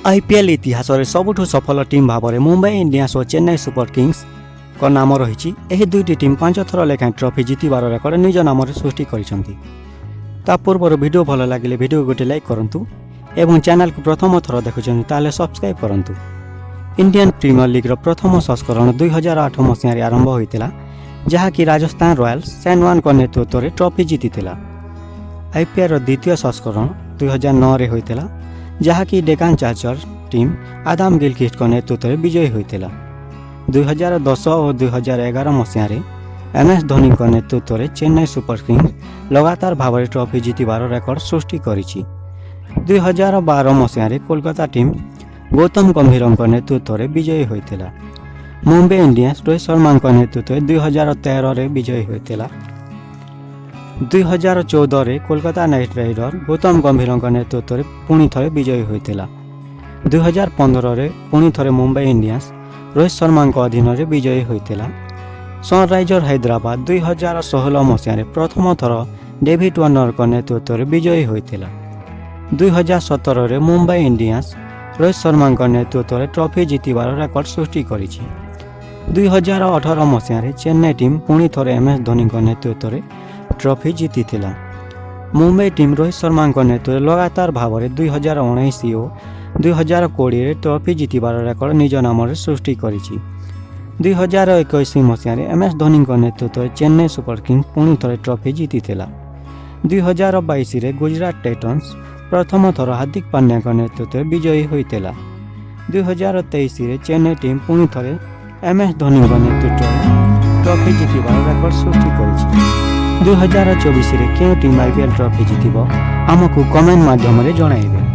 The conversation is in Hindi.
आईपीएल इतिहास में सबुठ सफल टीम भाव में मुंबई इंडियंस और चेन्नई सुपर किंग्स का नाम रही। दुईटी टीम 5 थर लेखाएं ट्रॉफी जितबार रेकर्ड निज नाम सृष्टि कर पूर्व वीडियो भल लगे वीडियो गोटे लाइक करूँ और चैनल को प्रथम थर देखुं ताले सब्सक्राइब करूँ। इंडियन प्रीमियर लीग प्रथम संस्करण 2008 मसीह आरंभ होता जहाँकि राजस्थान रॉयल्स सैनवान का नेतृत्व में ट्रॉफी जीति। आईपीएल द्वितीय संस्करण 2009 होता जहाँकि डेकान चार्जर्स टीम आदाम गिलक्रिस्ट का नेतृत्व में विजयी होता। 2010 और 2011 मसीह एमएस धोनी का नेतृत्व में चेन्नई सुपर किंग्स लगातार भाव में ट्रॉफी जितबार रेकर्ड सृष्टि कर 2012 मसीह कोलकाता टीम गौतम गंभीर नेतृत्व में विजयी होता। मुंबई इंडियंस रोहित शर्मा का नेतृत्व 2013 में विजयी होता। 2014 रे कोलकाता नाइट राइडर गौतम गंभीर नेतृत्व में पुणी थे विजयी होता। 2015 रे पुणी थे मुंबई इंडियंस रोहित शर्मा अधीन में विजयी होता। सनराइजर हैदराबाद 2016 मसीह प्रथम थर डेविड वार्नर का नेतृत्व में विजयी होता। 2017 रे मुंबई इंडियंस रोहित शर्मा नेतृत्व में ट्रॉफी जितबार रेकर्ड सृष्टि कर 2018 मसीह चेन्नई टीम पुणी थे एमएस धोनी नेतृत्व में ट्रॉफी जीति। मुंबई टीम रोहित शर्मा नेतृत्व लगातार भाव में 2019 और 2020 ट्रॉफी जितबार रेकर्ड निज नाम सृष्टि कर 2021 मसीह एमएस धोनी नेतृत्व में चेन्नई सुपर किंग्स पुणी थे ट्रॉफी जीति। 2022 गुजरात टाइटन्स प्रथम थर हार्दिक पांड्या नेतृत्व में विजयी होता। 2023 चेन्नई टीम पुणी थे एमएस धोनी नेतृत्व में ट्रॉफी जितबार रेकर्ड सृष्टि कर 2024 के टीम आईपीएल ट्रॉफी जितिबो आमको कमेंट माध्यम रे जणाइबे।